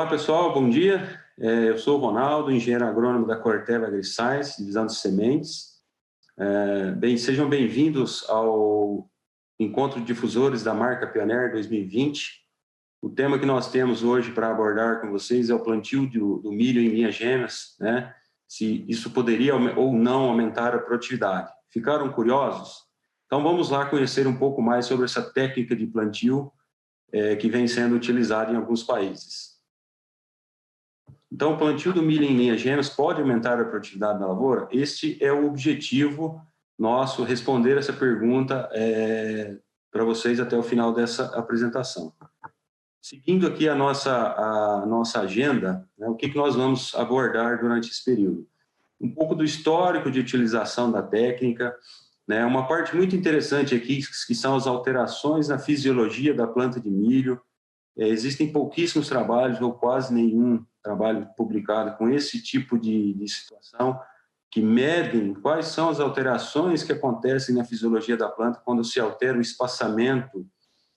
Olá pessoal, bom dia. Eu sou o Ronaldo, engenheiro agrônomo da Corteva AgriScience, divisão de sementes. Sejam bem-vindos ao Encontro de Difusores da Marca Pioneer 2020. O tema que nós temos hoje para abordar com vocês é o plantio do milho em linhas gêmeas, né? Se isso poderia ou não aumentar a produtividade. Ficaram curiosos? Então vamos lá conhecer um pouco mais sobre essa técnica de plantio que vem sendo utilizada em alguns países. Então, o plantio do milho em linhas gêmeas pode aumentar a produtividade da lavoura? Este é o objetivo nosso, responder essa pergunta para vocês até o final dessa apresentação. Seguindo aqui a nossa agenda, né, o que nós vamos abordar durante esse período? Um pouco do histórico de utilização da técnica, né, uma parte muito interessante aqui, que são as alterações na fisiologia da planta de milho. Existem pouquíssimos trabalhos, ou quase nenhum trabalho publicado com esse tipo de situação, que medem quais são as alterações que acontecem na fisiologia da planta quando se altera o espaçamento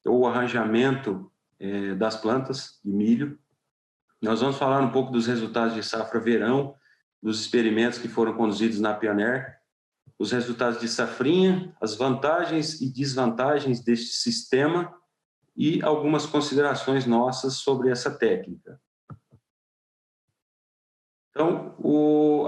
ou o arranjamento das plantas de milho. Nós vamos falar um pouco dos resultados de safra verão, dos experimentos que foram conduzidos na Pioneer, os resultados de safrinha, as vantagens e desvantagens deste sistema, e algumas considerações nossas sobre essa técnica. Então,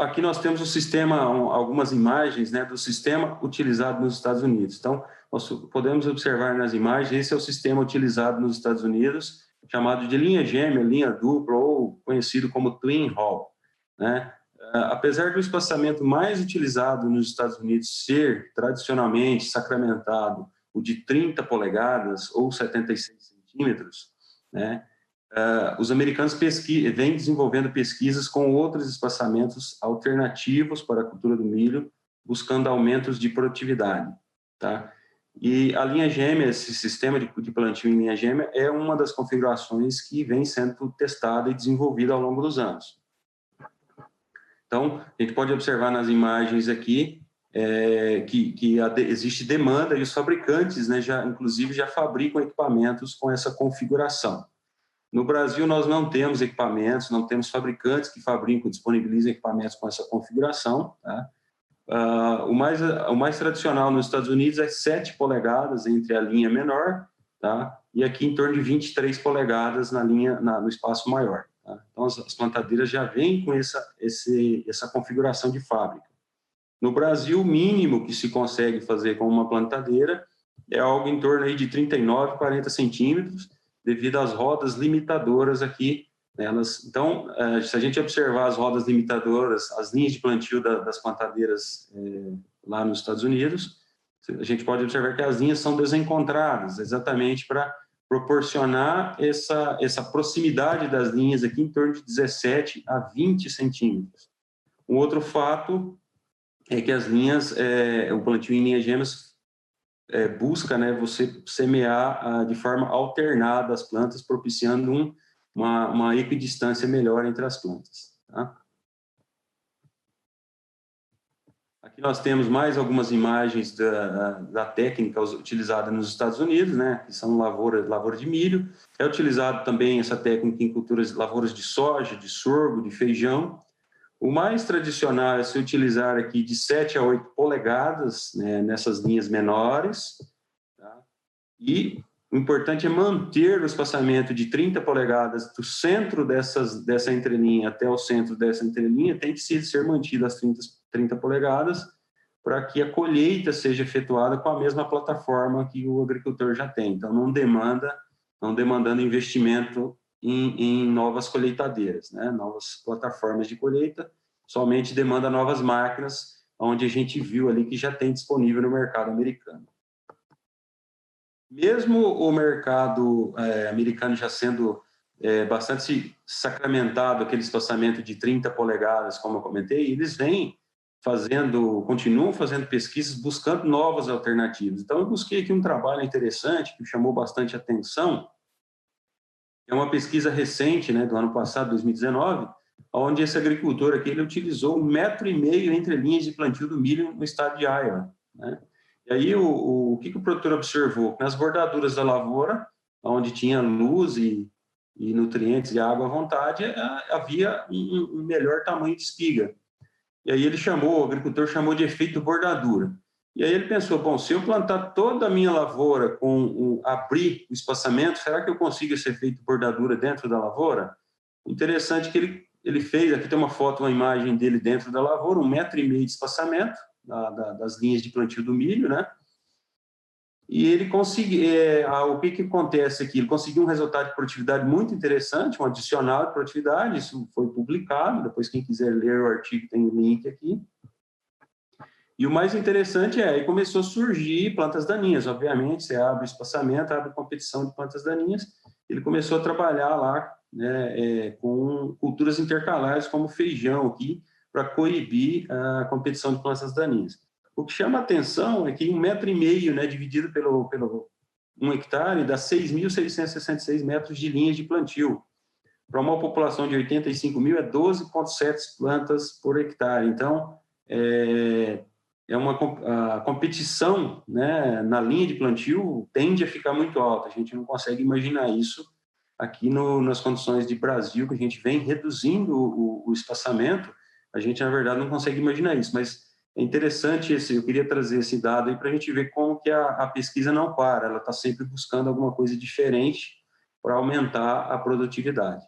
aqui nós temos o sistema, algumas imagens, né, do sistema utilizado nos Estados Unidos. Então, nós podemos observar nas imagens, esse é o sistema utilizado nos Estados Unidos, chamado de linha gêmea, linha dupla, ou conhecido como Twin Row, né? Apesar do espaçamento mais utilizado nos Estados Unidos ser tradicionalmente sacramentado o de 30 polegadas ou 76 centímetros, né? Os americanos vêm desenvolvendo pesquisas com outros espaçamentos alternativos para a cultura do milho, buscando aumentos de produtividade, tá? E a linha gêmea, esse sistema de plantio em linha gêmea, é uma das configurações que vem sendo testada e desenvolvida ao longo dos anos. Então, a gente pode observar nas imagens aqui que existe demanda e os fabricantes, né, inclusive já fabricam equipamentos com essa configuração. No Brasil, nós não temos equipamentos, não temos fabricantes que fabricam, disponibilizam equipamentos com essa configuração, tá? O mais tradicional nos Estados Unidos é 7 polegadas entre a linha menor, tá? E aqui em torno de 23 polegadas no espaço maior. Tá? Então, as plantadeiras já vêm com essa configuração de fábrica. No Brasil, o mínimo que se consegue fazer com uma plantadeira é algo em torno aí de 39, 40 centímetros, devido às rodas limitadoras aqui. Então, se a gente observar as rodas limitadoras, as linhas de plantio das plantadeiras lá nos Estados Unidos, a gente pode observar que as linhas são desencontradas, exatamente para proporcionar essa proximidade das linhas aqui em torno de 17 a 20 centímetros. Um outro fato é que as linhas, o plantio em linhas gêmeas busca, né, você semear de forma alternada as plantas, propiciando uma equidistância melhor entre as plantas. Tá? Aqui nós temos mais algumas imagens da técnica utilizada nos Estados Unidos, né, que são lavoura de milho. É utilizado também essa técnica em lavouras de soja, de sorgo, de feijão. O mais tradicional é se utilizar aqui de 7 a 8 polegadas, né, nessas linhas menores. Tá? E o importante é manter o espaçamento de 30 polegadas do centro dessa entrelinha até o centro dessa entrelinha, tem que ser mantido as 30 polegadas para que a colheita seja efetuada com a mesma plataforma que o agricultor já tem. Então, não demandando investimento em novas colheitadeiras, né? Novas plataformas de colheita, somente demanda novas máquinas, onde a gente viu ali que já tem disponível no mercado americano. Mesmo o mercado americano já sendo bastante sacramentado, aquele espaçamento de 30 polegadas, como eu comentei, eles continuam fazendo pesquisas, buscando novas alternativas. Então, eu busquei aqui um trabalho interessante, que chamou bastante atenção. É uma pesquisa recente, né, do ano passado, 2019, onde esse agricultor aqui, ele utilizou 1,5 metro entre linhas de plantio do milho no estado de Iowa, né? E aí, o que o produtor observou? Nas bordaduras da lavoura, onde tinha luz e e nutrientes e água à vontade, havia um melhor tamanho de espiga. E aí o agricultor chamou de efeito bordadura. E aí ele pensou, bom, se eu plantar toda a minha lavoura abrir o espaçamento, será que eu consigo esse efeito bordadura dentro da lavoura? Interessante que ele fez, aqui tem uma foto, uma imagem dele dentro da lavoura, 1,5 metro de espaçamento das linhas de plantio do milho, né? E ele conseguiu, o que acontece aqui? Ele conseguiu um resultado de produtividade muito interessante, um adicional de produtividade, isso foi publicado, depois quem quiser ler o artigo tem o link aqui. E o mais interessante aí começou a surgir plantas daninhas, obviamente, você abre espaçamento, abre competição de plantas daninhas, ele começou a trabalhar lá, né, com culturas intercalares como feijão aqui, para coibir a competição de plantas daninhas. O que chama a atenção é que 1,5 metro, né, dividido pelo 1 hectare, dá 6.666 metros de linhas de plantio. Para uma população de 85 mil, é 12,7 plantas por hectare. Então, a competição, né, na linha de plantio tende a ficar muito alta. A gente não consegue imaginar isso aqui nas condições de Brasil, que a gente vem reduzindo o espaçamento. A gente, na verdade, não consegue imaginar isso, mas é interessante eu queria trazer esse dado aí para a gente ver como que a pesquisa não para, ela está sempre buscando alguma coisa diferente para aumentar a produtividade.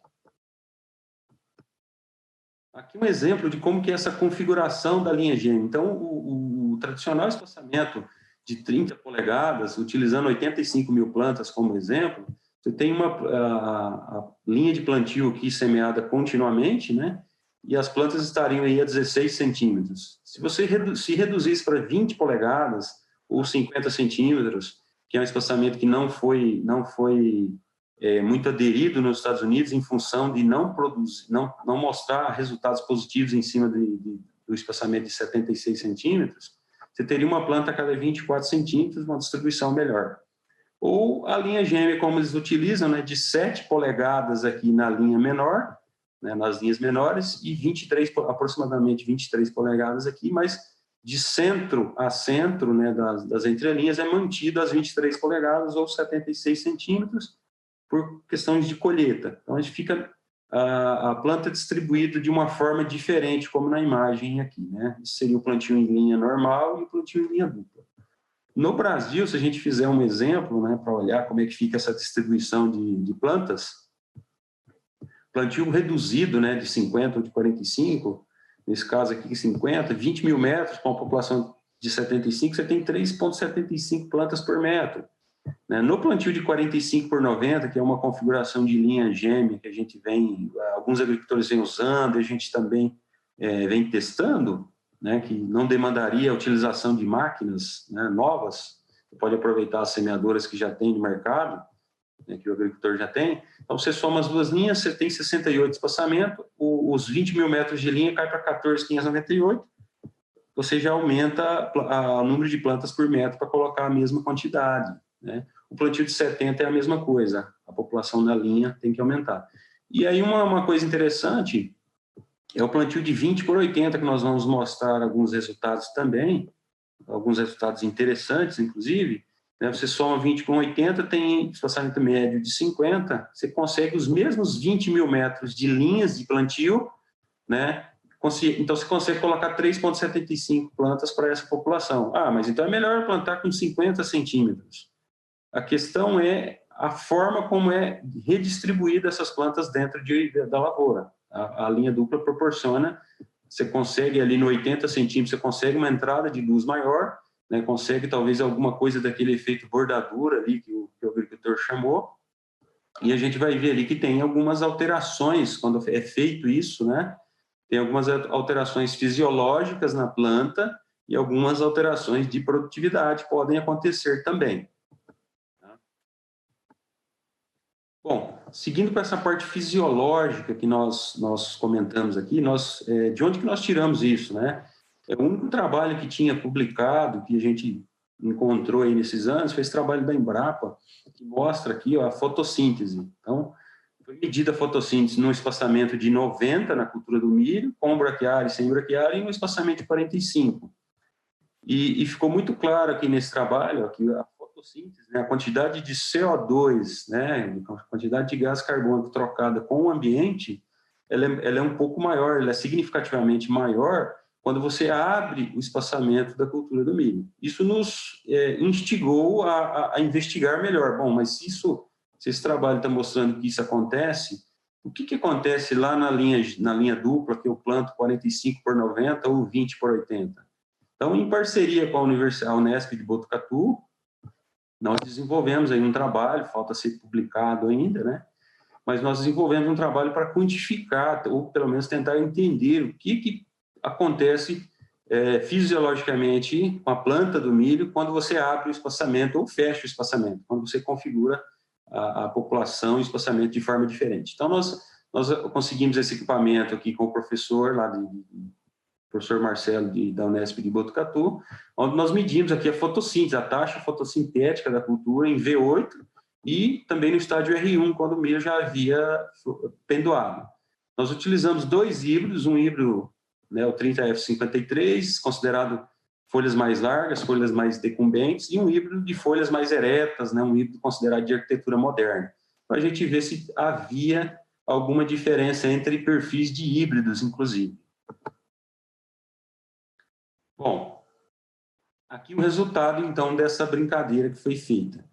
Aqui um exemplo de como que é essa configuração da linha gêmea. Então, o tradicional espaçamento de 30 polegadas, utilizando 85 mil plantas como exemplo, você tem a linha de plantio aqui semeada continuamente, né? E as plantas estariam aí a 16 centímetros. Se você reduzisse para 20 polegadas ou 50 centímetros, que é um espaçamento que não foi muito aderido nos Estados Unidos em função de não mostrar resultados positivos em cima do espaçamento de 76 centímetros, você teria uma planta a cada 24 centímetros, uma distribuição melhor. Ou a linha gêmea, como eles utilizam, né, de 7 polegadas aqui na linha menor, né, nas linhas menores, e aproximadamente 23 polegadas aqui, mas de centro a centro, né, das entrelinhas, é mantido as 23 polegadas ou 76 centímetros por questões de colheita. Então, a gente fica a planta distribuída de uma forma diferente, como na imagem aqui, né? Isso seria o plantio em linha normal e o plantio em linha dupla. No Brasil, se a gente fizer um exemplo, né, para olhar como é que fica essa distribuição de plantas, plantio reduzido, né, de 50 ou de 45, nesse caso aqui 50, 20 mil metros para uma população de 75, você tem 3,75 plantas por metro. No plantio de 45 por 90, que é uma configuração de linha gêmea que a gente alguns agricultores vêm usando, a gente também vem testando, né, que não demandaria a utilização de máquinas, né, novas, você pode aproveitar as semeadoras que já tem no mercado, né, que o agricultor já tem. Então, você soma as duas linhas, você tem 68 de espaçamento, os 20 mil metros de linha cai para 14.598, você já aumenta o número de plantas por metro para colocar a mesma quantidade, né? O plantio de 70 é a mesma coisa, a população da linha tem que aumentar. E aí uma coisa interessante é o plantio de 20 por 80, que nós vamos mostrar alguns resultados também, alguns resultados interessantes, inclusive, né? Você soma 20 com 80, tem espaçamento médio de 50, você consegue os mesmos 20 mil metros de linhas de plantio, né? Então, você consegue colocar 3,75 plantas para essa população. Mas então é melhor plantar com 50 centímetros. A questão é a forma como é redistribuída essas plantas dentro da lavoura. A linha dupla proporciona, você consegue ali no 80 centímetros, você consegue uma entrada de luz maior, né, consegue talvez alguma coisa daquele efeito bordadura ali que o agricultor chamou, e a gente vai ver ali que tem algumas alterações quando é feito isso, né? Tem algumas alterações fisiológicas na planta e algumas alterações de produtividade podem acontecer também. Bom, seguindo com essa parte fisiológica que nós comentamos aqui, de onde que nós tiramos isso, né? O único trabalho que tinha publicado, que a gente encontrou aí nesses anos, foi esse trabalho da Embrapa, que mostra aqui a fotossíntese. Então, foi medida a fotossíntese num espaçamento de 90 na cultura do milho, com braquiária e sem braquiária, e um espaçamento de 45. E ficou muito claro aqui nesse trabalho que a fotossíntese fotossíntese, né, a quantidade de CO2, né, a quantidade de gás carbônico trocada com o ambiente, ela é um pouco maior, ela é significativamente maior quando você abre o espaçamento da cultura do milho. Isso nos instigou a investigar melhor. Bom, mas se esse trabalho está mostrando que isso acontece, o que acontece lá na linha dupla, que eu planto 45 por 90 ou 20 por 80? Então, em parceria com a Unesp de Botucatu, nós desenvolvemos aí um trabalho, falta ser publicado ainda, né? Mas nós desenvolvemos um trabalho para quantificar, ou pelo menos tentar entender o que acontece fisiologicamente com a planta do milho quando você abre o espaçamento ou fecha o espaçamento, quando você configura a população e o espaçamento de forma diferente. Então, nós conseguimos esse equipamento aqui com o professor lá professor Marcelo da Unesp de Botucatu, onde nós medimos aqui a fotossíntese, a taxa fotossintética da cultura em V8 e também no estágio R1, quando o milho já havia pendoado. Nós utilizamos 2 híbridos, um híbrido, né, o 30F53, considerado folhas mais largas, folhas mais decumbentes, e um híbrido de folhas mais eretas, né, um híbrido considerado de arquitetura moderna, para a gente ver se havia alguma diferença entre perfis de híbridos, inclusive. Bom, aqui o resultado, então, dessa brincadeira que foi feita.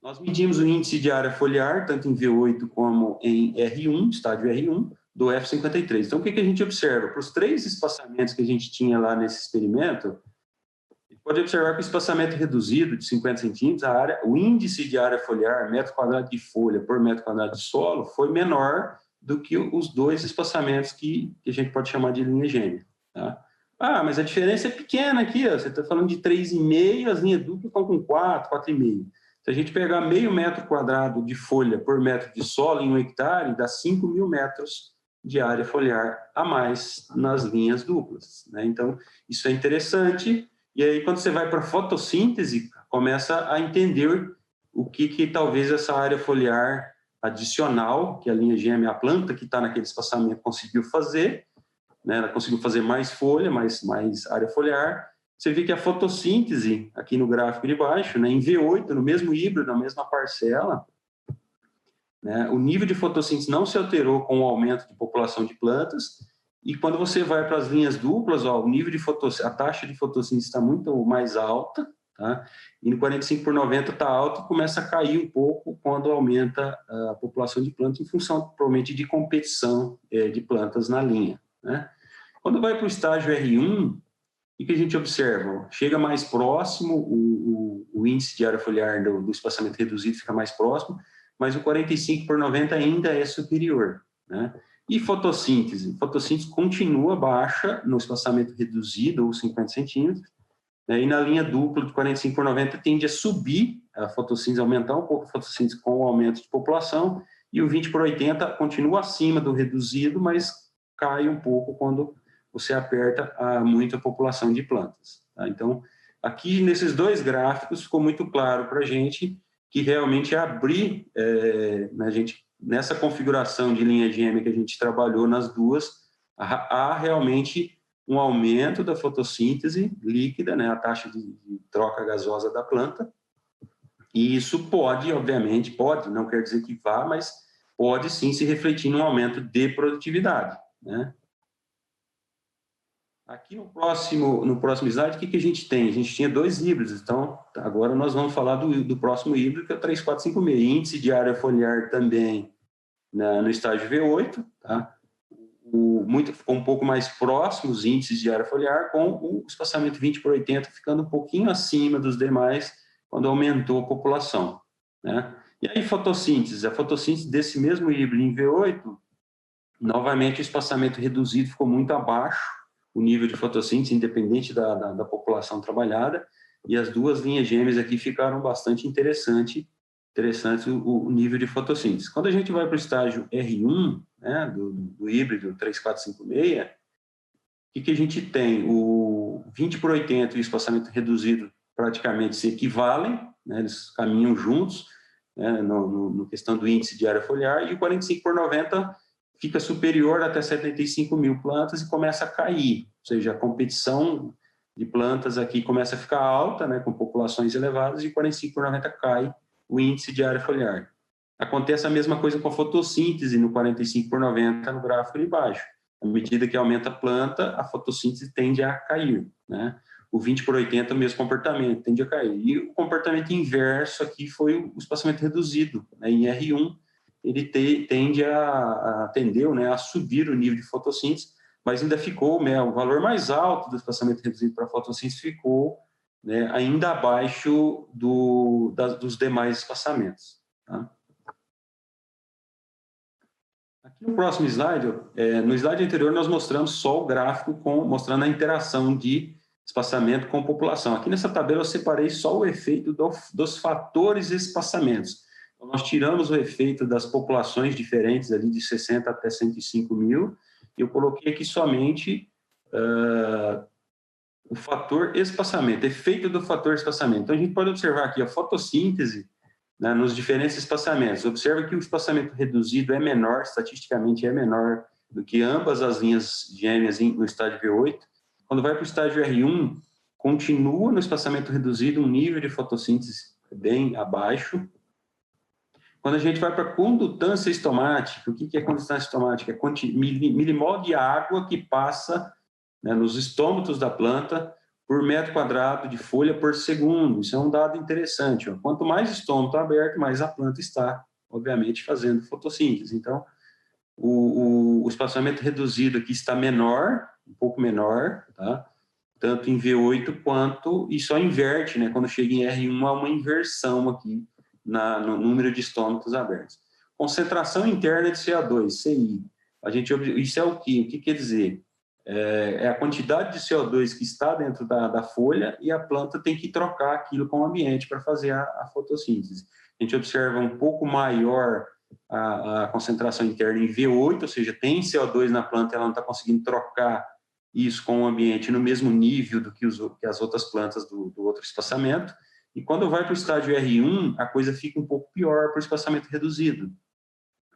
Nós medimos o índice de área foliar, tanto em V8 como em R1, estágio R1, do F53. Então, o que a gente observa? Para os 3 espaçamentos que a gente tinha lá nesse experimento, a gente pode observar que o espaçamento reduzido de 50 centímetros, o índice de área foliar, metro quadrado de folha por metro quadrado de solo, foi menor do que os 2 espaçamentos que a gente pode chamar de linha gêmea. Tá? Ah, mas a diferença é pequena aqui, ó. Você está falando de 3,5, as linhas duplas estão com 4, 4,5. Se a gente pegar meio metro quadrado de folha por metro de solo em 1 hectare, dá 5.000 metros de área foliar a mais nas linhas duplas, né? Então, isso é interessante. E aí, quando você vai para a fotossíntese, começa a entender o que talvez essa área foliar adicional, que a linha gêmea, a planta que está naquele espaçamento, conseguiu fazer, né? Ela conseguiu fazer mais folha, mais área foliar. Você vê que a fotossíntese, aqui no gráfico de baixo, né, em V8, no mesmo híbrido, na mesma parcela, né, o nível de fotossíntese não se alterou com o aumento de população de plantas, e quando você vai para as linhas duplas, ó, o nível de a taxa de fotossíntese está muito mais alta, tá? E no 45 por 90 está alto e começa a cair um pouco quando aumenta a população de plantas, em função, provavelmente, de competição de plantas na linha, né? Quando vai para o estágio R1, o que a gente observa? Chega mais próximo, o índice de área foliar do espaçamento reduzido fica mais próximo, mas o 45 por 90 ainda é superior, né? E fotossíntese? Fotossíntese continua baixa no espaçamento reduzido, ou 50 centímetros, né? E na linha dupla de 45 por 90 tende a subir a fotossíntese, aumentar um pouco a fotossíntese com o aumento de população, e o 20 por 80 continua acima do reduzido, mas cai um pouco quando você aperta muito a população de plantas. Tá? Então, aqui nesses 2 gráficos ficou muito claro para a gente que realmente abrir, nessa configuração de linha gêmea que a gente trabalhou nas duas, há realmente um aumento da fotossíntese líquida, né, a taxa de troca gasosa da planta, e isso pode, obviamente, não quer dizer que vá, mas pode sim se refletir num aumento de produtividade, né? Aqui no próximo slide, o que a gente tem? A gente tinha 2 híbridos, então agora nós vamos falar do próximo híbrido, que é o 3456. Índice de área foliar também no estágio V8, tá? Ficou um pouco mais próximo os índices de área foliar, com o espaçamento 20 por 80 ficando um pouquinho acima dos demais quando aumentou a população, né? E aí fotossíntese? A fotossíntese desse mesmo híbrido em V8, novamente o espaçamento reduzido ficou muito abaixo, o nível de fotossíntese, independente da população trabalhada, e as 2 linhas gêmeas aqui ficaram bastante interessante o nível de fotossíntese. Quando a gente vai para o estágio R1, né, do híbrido 3456, o que a gente tem? O 20 por 80 e o espaçamento reduzido praticamente se equivalem, né, eles caminham juntos, né, no questão do índice de área foliar, e o 45 por 90 fica superior até 75.000 plantas e começa a cair, ou seja, a competição de plantas aqui começa a ficar alta, né, com populações elevadas, e 45/90 cai o índice de área foliar. Acontece a mesma coisa com a fotossíntese no 45/90 no gráfico de baixo. À medida que aumenta a planta, a fotossíntese tende a cair, né? O 20/80 é o mesmo comportamento, tende a cair. E o comportamento inverso aqui foi o espaçamento reduzido, né? Em R1, ele tendeu, né, a subir o nível de fotossíntese, mas ainda ficou, né, o valor mais alto do espaçamento reduzido para fotossíntese ficou, né, ainda abaixo dos demais espaçamentos. Tá? Aqui no próximo slide, no slide anterior nós mostramos só o gráfico mostrando a interação de espaçamento com população. Aqui nessa tabela eu separei só o efeito dos fatores espaçamentos. Então, nós tiramos o efeito das populações diferentes ali de 60 até 105 mil, e eu coloquei aqui somente o fator espaçamento, efeito do fator espaçamento. Então a gente pode observar aqui a fotossíntese, né, nos diferentes espaçamentos. Observa que o espaçamento reduzido é menor, estatisticamente é menor do que ambas as linhas gêmeas no estágio V8. Quando vai para o estágio R1, continua no espaçamento reduzido um nível de fotossíntese bem abaixo. Quando a gente vai para a condutância estomática, o que é condutância estomática? É milimol de água que passa, né, nos estômatos da planta por metro quadrado de folha por segundo. Isso é um dado interessante. Ó. Quanto mais estômago aberto, mais a planta está, obviamente, fazendo fotossíntese. Então, o espaçamento reduzido aqui está menor, um pouco menor, tá? Tanto em V8 quanto... E só inverte, né? Quando chega em R1, há uma inversão aqui no número de estômatos abertos. Concentração interna de CO2, CI. Isso é o quê? O que quer dizer? É a quantidade de CO2 que está dentro da folha, e a planta tem que trocar aquilo com o ambiente para fazer a fotossíntese. A gente observa um pouco maior a concentração interna em V8, ou seja, tem CO2 na planta, ela não está conseguindo trocar isso com o ambiente no mesmo nível do que as outras plantas do outro espaçamento. E quando vai para o estágio R1, a coisa fica um pouco pior para o espaçamento reduzido.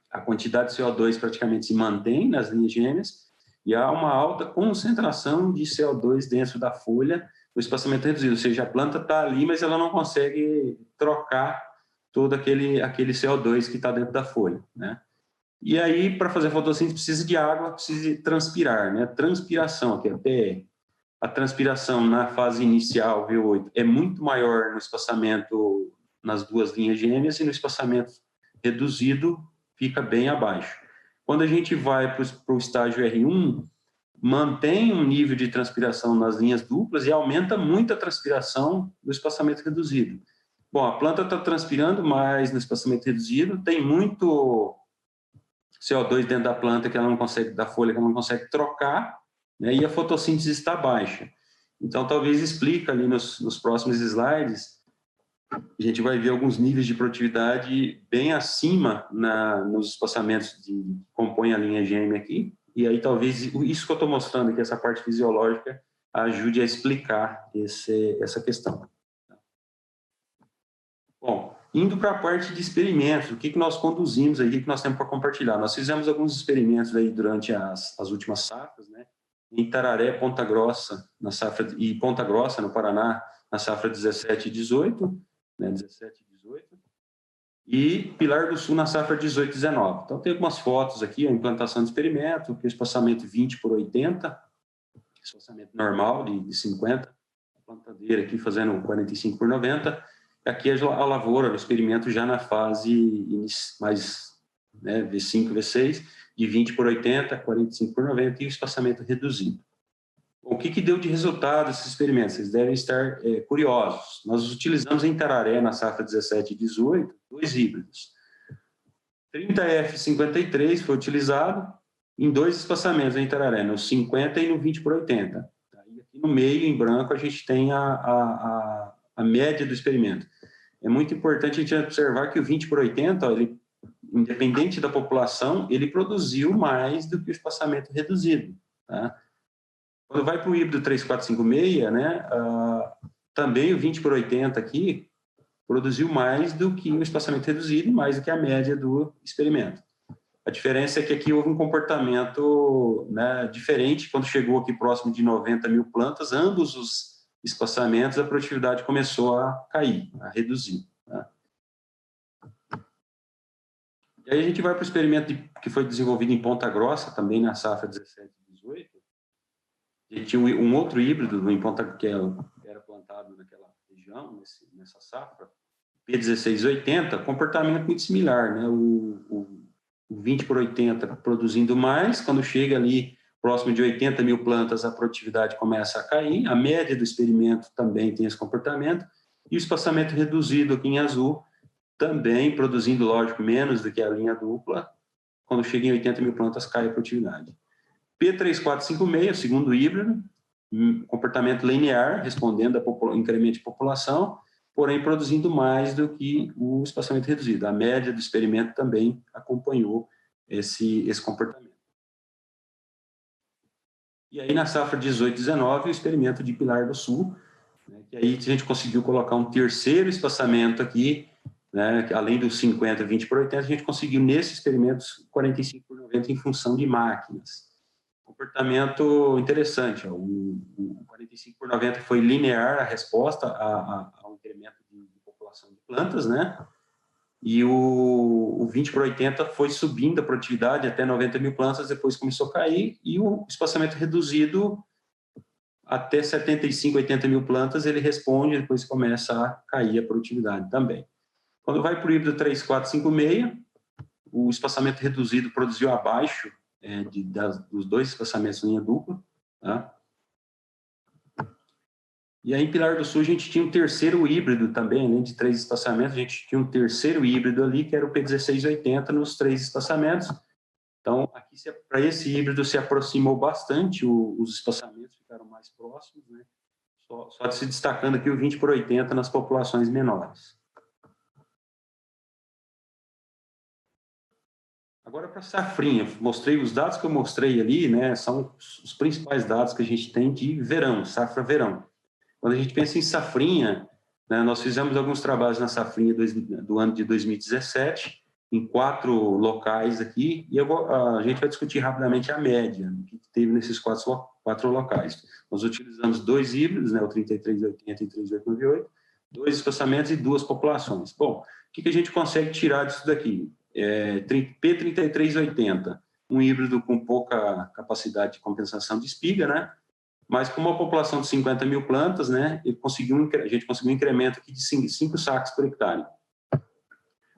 A quantidade de CO2 praticamente se mantém nas linhas gêmeas, e há uma alta concentração de CO2 dentro da folha no espaçamento reduzido, ou seja, a planta está ali, mas ela não consegue trocar todo aquele CO2 que está dentro da folha, né? E aí, para fazer a fotossíntese, precisa de água, precisa transpirar, né? Transpiração, que é PR. A transpiração na fase inicial, V8, é muito maior no espaçamento nas duas linhas gêmeas, e no espaçamento reduzido fica bem abaixo. Quando a gente vai para o estágio R1, mantém um nível de transpiração nas linhas duplas e aumenta muito a transpiração no espaçamento reduzido. Bom, a planta está transpirando mais no espaçamento reduzido, tem muito CO2 dentro da planta que ela não consegue, da folha que ela não consegue trocar, né, e a fotossíntese está baixa. Então, talvez explique ali nos próximos slides, a gente vai ver alguns níveis de produtividade bem acima nos espaçamentos que compõem a linha gêmea aqui, e aí talvez isso que eu estou mostrando aqui, essa parte fisiológica, ajude a explicar essa questão. Bom, indo para a parte de experimentos, o que nós conduzimos aí, o que nós temos para compartilhar? Nós fizemos alguns experimentos aí durante as últimas safras, né? Em Tararé, Ponta Grossa, e Ponta Grossa, no Paraná, na safra 17 e 18, né? 17 e 18, e Pilar do Sul na safra 18 e 19. Então, tem algumas fotos aqui, a implantação de experimento, que é o espaçamento 20/80, espaçamento normal de 50, a plantadeira aqui fazendo 45/90, aqui a lavoura, o experimento já na fase mais, né, V5, V6, de 20/80, 45/90, e o espaçamento reduzido. O que deu de resultado esses experimentos? Vocês devem estar curiosos. Nós utilizamos em Tararé, na safra 17 e 18, 2 híbridos. 30F53 foi utilizado em 2 espaçamentos em Tararé, no 50 e no 20/80. Aqui no meio, em branco, a gente tem a média do experimento. É muito importante a gente observar que o 20/80, ele, independente da população, ele produziu mais do que o espaçamento reduzido. Tá? Quando vai para o híbrido 3456, né, também o 20/80 aqui produziu mais do que o espaçamento reduzido e mais do que a média do experimento. A diferença é que aqui houve um comportamento, né, diferente. Quando chegou aqui próximo de 90 mil plantas, ambos espaçamentos, a produtividade começou a cair, a reduzir. Tá? E aí a gente vai para o experimento que foi desenvolvido em Ponta Grossa, também na safra 17 e 18. A gente tinha um outro híbrido em Ponta, que era plantado naquela região, nessa safra, P1680, comportamento muito similar, né? O 20 por 80 produzindo mais, quando chega ali próximo de 80 mil plantas, a produtividade começa a cair, a média do experimento também tem esse comportamento, e o espaçamento reduzido aqui em azul, também produzindo, lógico, menos do que a linha dupla, quando chega em 80 mil plantas, cai a produtividade. P3456, segundo híbrido, comportamento linear, respondendo ao incremento de população, porém produzindo mais do que o espaçamento reduzido. A média do experimento também acompanhou esse comportamento. E aí, na safra 18-19, o experimento de Pilar do Sul, né, que aí a gente conseguiu colocar um terceiro espaçamento aqui, né, além dos 50, 20 por 80, a gente conseguiu, nesses experimentos, 45 por 90 em função de máquinas. Comportamento interessante. Ó. O 45 por 90 foi linear a resposta ao incremento de população de plantas, né? E o 20 por 80 foi subindo a produtividade até 90 mil plantas, depois começou a cair, e o espaçamento reduzido até 75, 80 mil plantas, ele responde, depois começa a cair a produtividade também. Quando vai para o híbrido 3456, o espaçamento reduzido produziu abaixo dos dois espaçamentos em linha dupla. Tá? E aí, em Pilar do Sul, a gente tinha um terceiro híbrido também, além de 3 espaçamentos, a gente tinha um terceiro híbrido ali, que era o P1680 nos 3 espaçamentos. Então, aqui, para esse híbrido, se aproximou bastante, os espaçamentos ficaram mais próximos, né? Só se destacando aqui o 20 por 80 nas populações menores. Agora, para a safrinha, mostrei os dados que eu mostrei ali, né, são os principais dados que a gente tem de verão, safra-verão. Quando a gente pensa em safrinha, né, nós fizemos alguns trabalhos na safrinha do ano de 2017, em 4 locais aqui, e a gente vai discutir rapidamente a média que teve nesses 4 locais. Nós utilizamos 2 híbridos, né, o 3380 e 3898, 2 espaçamentos e 2 populações. Bom, o que a gente consegue tirar disso daqui? P3380, um híbrido com pouca capacidade de compensação de espiga, né? Mas com uma população de 50 mil plantas, né, a gente conseguiu um incremento aqui de 5 sacas por hectare.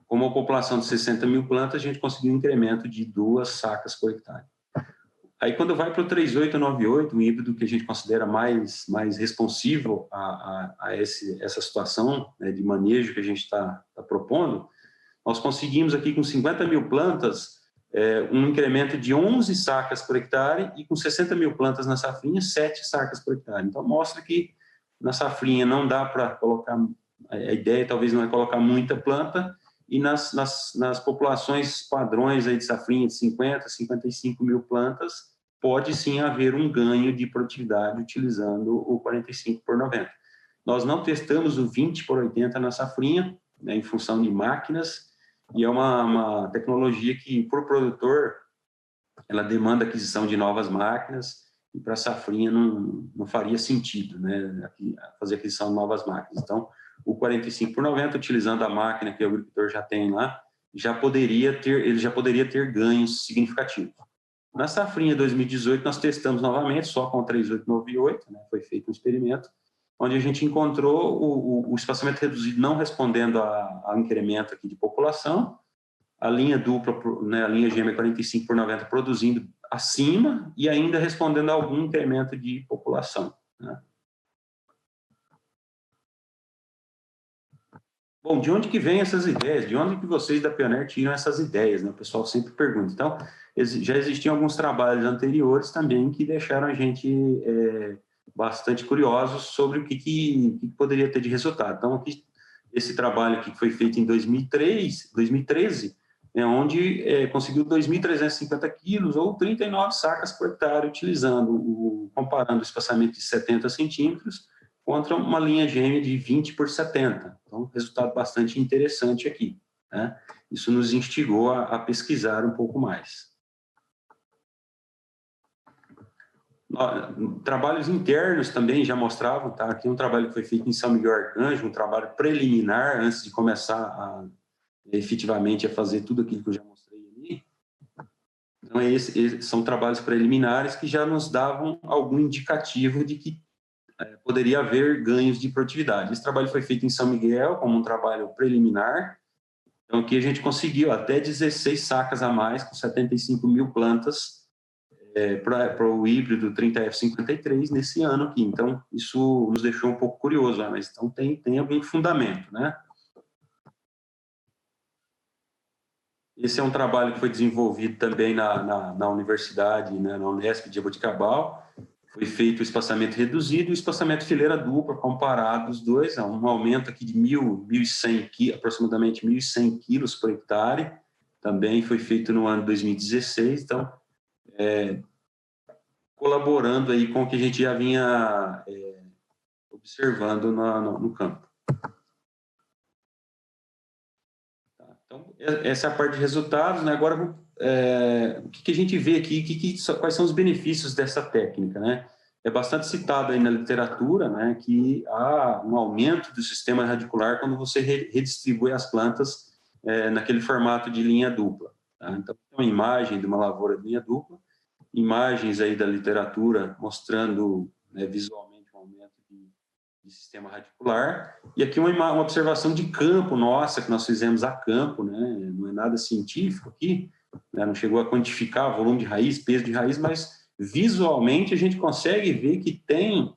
Com uma população de 60 mil plantas, a gente conseguiu um incremento de 2 sacas por hectare. Aí, quando vai para o 3898, um híbrido que a gente considera mais responsivo a essa situação, né, de manejo que a gente está propondo, nós conseguimos aqui com 50 mil plantas um incremento de 11 sacas por hectare e com 60 mil plantas na safrinha, 7 sacas por hectare. Então, mostra que na safrinha não dá para colocar, a ideia talvez não é colocar muita planta, e nas populações padrões aí de safrinha de 50, 55 mil plantas, pode sim haver um ganho de produtividade utilizando o 45 por 90. Nós não testamos o 20 por 80 na safrinha, né, em função de máquinas, e é uma tecnologia que, para o produtor, ela demanda aquisição de novas máquinas, e para a safrinha não faria sentido, né, fazer aquisição de novas máquinas. Então, o 45 por 90, utilizando a máquina que o agricultor já tem lá, ele já poderia ter ganhos significativos. Na safrinha 2018, nós testamos novamente, só com o 3898, né, foi feito um experimento, onde a gente encontrou o espaçamento reduzido não respondendo ao incremento aqui de população, a linha dupla, né, a linha gêmea 45 por 90 produzindo acima e ainda respondendo a algum incremento de população. Né? Bom, de onde que vêm essas ideias? De onde que vocês da Pioneer tiram essas ideias? Né? O pessoal sempre pergunta. Então, já existiam alguns trabalhos anteriores também que deixaram a gente bastante curiosos sobre o que poderia ter de resultado. Então, aqui, esse trabalho aqui que foi feito em 2013, né, onde conseguiu 2.350 quilos ou 39 sacas por hectare, comparando o espaçamento de 70 centímetros contra uma linha gêmea de 20 por 70. Então, resultado bastante interessante aqui. Né? Isso nos instigou a pesquisar um pouco mais. Trabalhos internos também já mostravam, tá? Aqui um trabalho que foi feito em São Miguel Arcanjo, um trabalho preliminar antes de começar efetivamente a fazer tudo aquilo que eu já mostrei ali. Então, são trabalhos preliminares que já nos davam algum indicativo de que poderia haver ganhos de produtividade. Esse trabalho foi feito em São Miguel como um trabalho preliminar. Então, aqui a gente conseguiu até 16 sacas a mais, com 75 mil plantas, para o híbrido 30F53 nesse ano aqui. Então, isso nos deixou um pouco curioso, né? Mas então tem algum fundamento, né? Esse é um trabalho que foi desenvolvido também na universidade, né, na Unesp de Jaboticabal. Foi feito o espaçamento reduzido e o espaçamento fileira dupla, comparado os dois, um aumento aqui de 1.100 aproximadamente 1.100 quilos por hectare. Também foi feito no ano 2016, então, colaborando aí com o que a gente já vinha observando no campo. Então, essa é a parte de resultados, né? Agora, o que a gente vê aqui, quais são os benefícios dessa técnica, né? É bastante citado aí na literatura, né, que há um aumento do sistema radicular quando você redistribui as plantas naquele formato de linha dupla. Tá? Então, tem uma imagem de uma lavoura de linha dupla, imagens aí da literatura mostrando, né, visualmente um aumento de sistema radicular, e aqui uma observação de campo nossa, que nós fizemos a campo, né? Não é nada científico aqui, né? Não chegou a quantificar volume de raiz, peso de raiz, mas visualmente a gente consegue ver que tem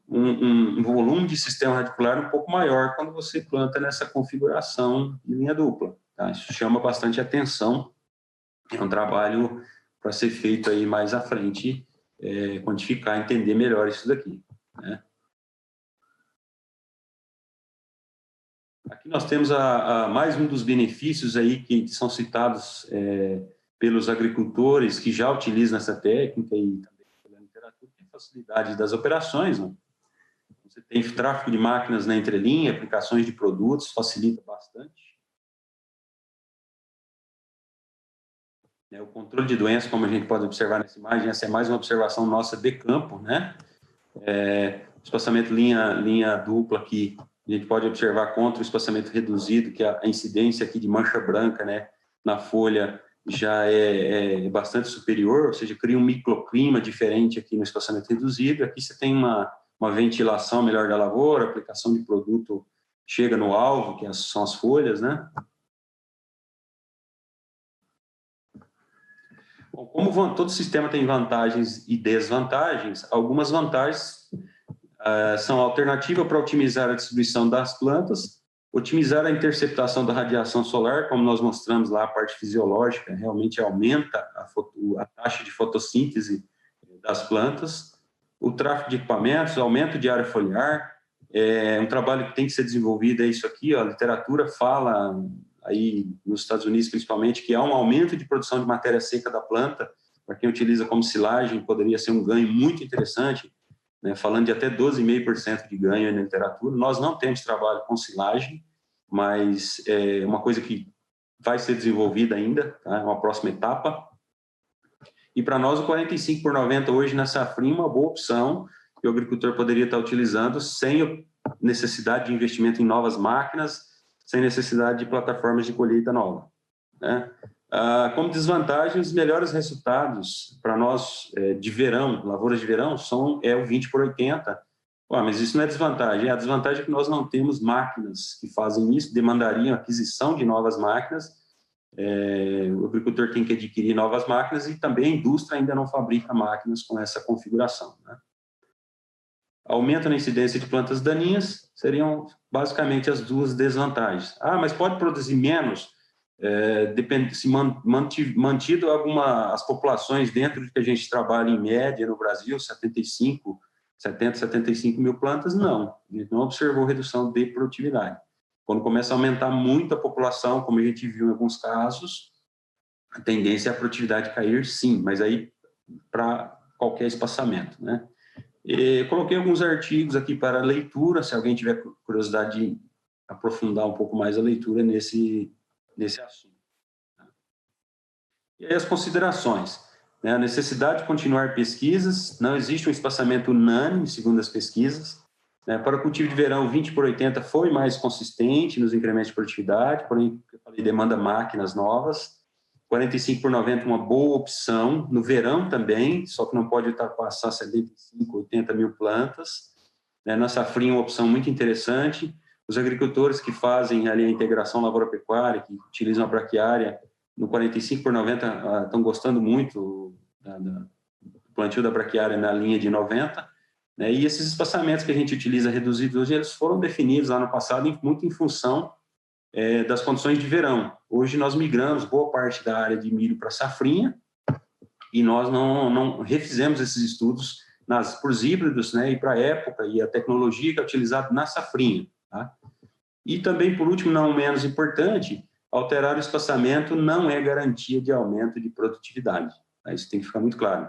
um volume de sistema radicular um pouco maior quando você planta nessa configuração de linha dupla. Tá? Isso chama bastante atenção, é um trabalho para ser feito aí mais à frente, quantificar, entender melhor isso daqui, né? Aqui nós temos mais um dos benefícios aí que são citados pelos agricultores que já utilizam essa técnica e também pela literatura, que é a facilidade das operações, né? Você tem tráfego de máquinas na entrelinha, aplicações de produtos, facilita bastante. O controle de doenças, como a gente pode observar nessa imagem, essa é mais uma observação nossa de campo, né? Espaçamento linha dupla aqui, a gente pode observar contra o espaçamento reduzido, que a incidência aqui de mancha branca, né, na folha já é bastante superior, ou seja, cria um microclima diferente aqui no espaçamento reduzido. Aqui você tem uma ventilação melhor da lavoura, aplicação de produto chega no alvo, que são as folhas, né? Bom, como todo sistema tem vantagens e desvantagens, algumas vantagens são alternativa para otimizar a distribuição das plantas, otimizar a interceptação da radiação solar, como nós mostramos lá, a parte fisiológica realmente aumenta a taxa de fotossíntese das plantas, o tráfego de equipamentos, aumento de área foliar, um trabalho que tem que ser desenvolvido, é isso aqui, ó, a literatura fala, aí nos Estados Unidos principalmente, que há um aumento de produção de matéria seca da planta, para quem utiliza como silagem, poderia ser um ganho muito interessante, né, falando de até 12,5% de ganho na literatura. Nós não temos trabalho com silagem, mas é uma coisa que vai ser desenvolvida ainda, tá? É uma próxima etapa. E para nós o 45 por 90 hoje na safrinha é uma boa opção que o agricultor poderia estar utilizando sem necessidade de investimento em novas máquinas, sem necessidade de plataformas de colheita nova, né? Como desvantagem, os melhores resultados para nós de verão, lavouras de verão, o 20 por 80. Mas isso não é desvantagem. A desvantagem é que nós não temos máquinas que fazem isso, demandariam aquisição de novas máquinas. O agricultor tem que adquirir novas máquinas e também a indústria ainda não fabrica máquinas com essa configuração, né? Aumento na incidência de plantas daninhas seriam basicamente as duas desvantagens. Mas pode produzir menos? Depende se mantido as populações dentro de que a gente trabalha em média no Brasil, 75 mil plantas, não. A gente não observou redução de produtividade. Quando começa a aumentar muito a população, como a gente viu em alguns casos, a tendência é a produtividade cair, sim, mas aí para qualquer espaçamento, né? Coloquei alguns artigos aqui para leitura, se alguém tiver curiosidade de aprofundar um pouco mais a leitura nesse assunto. E aí as considerações. A necessidade de continuar pesquisas, não existe um espaçamento unânime, segundo as pesquisas. Para o cultivo de verão, 20/80 foi mais consistente nos incrementos de produtividade, porém, eu falei, demanda máquinas novas. 45/90, uma boa opção. No verão também, só que não pode ultrapassar 75, 80 mil plantas. Na safrinha, uma opção muito interessante. Os agricultores que fazem ali a integração lavoura-pecuária, que utilizam a braquiária, no 45/90, estão gostando muito do plantio da braquiária na linha de 90. E esses espaçamentos que a gente utiliza reduzidos hoje, eles foram definidos lá no passado muito em função das condições de verão. Hoje nós migramos boa parte da área de milho para safrinha e nós não refizemos esses estudos para os híbridos, e para a época e a tecnologia que é utilizada na safrinha. Tá? E também, por último, não menos importante, alterar o espaçamento não é garantia de aumento de produtividade. Tá? Isso tem que ficar muito claro.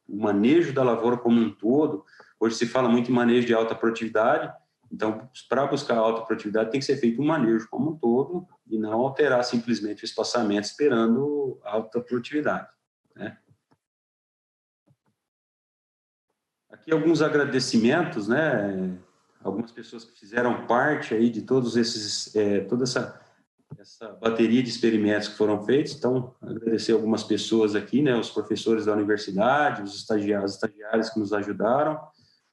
O manejo da lavoura como um todo, hoje se fala muito em manejo de alta produtividade, então, para buscar alta produtividade, tem que ser feito um manejo como um todo e não alterar simplesmente o espaçamento esperando alta produtividade. Né? Aqui alguns agradecimentos, algumas pessoas que fizeram parte aí de todos esses, toda essa bateria de experimentos que foram feitos. Então, agradecer algumas pessoas aqui, os professores da universidade, os estagiários que nos ajudaram,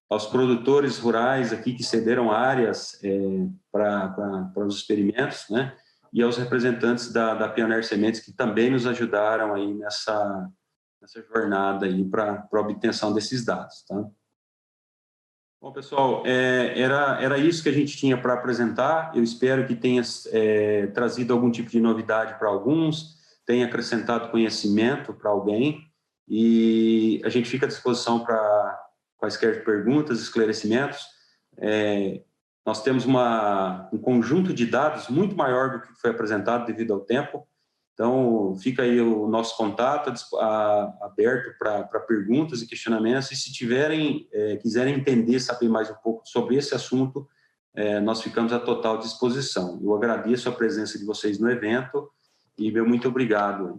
aos produtores rurais aqui que cederam áreas para os experimentos, e aos representantes da Pioneer Sementes que também nos ajudaram aí nessa jornada aí para a obtenção desses dados, tá? Bom, pessoal, era isso que a gente tinha para apresentar. Eu espero que tenha trazido algum tipo de novidade para alguns, tenha acrescentado conhecimento para alguém, e a gente fica à disposição para quaisquer perguntas, esclarecimentos. Nós temos um conjunto de dados muito maior do que foi apresentado devido ao tempo. Então, fica aí o nosso contato aberto para perguntas e questionamentos. E se quiserem entender, saber mais um pouco sobre esse assunto, nós ficamos à total disposição. Eu agradeço a presença de vocês no evento e meu muito obrigado.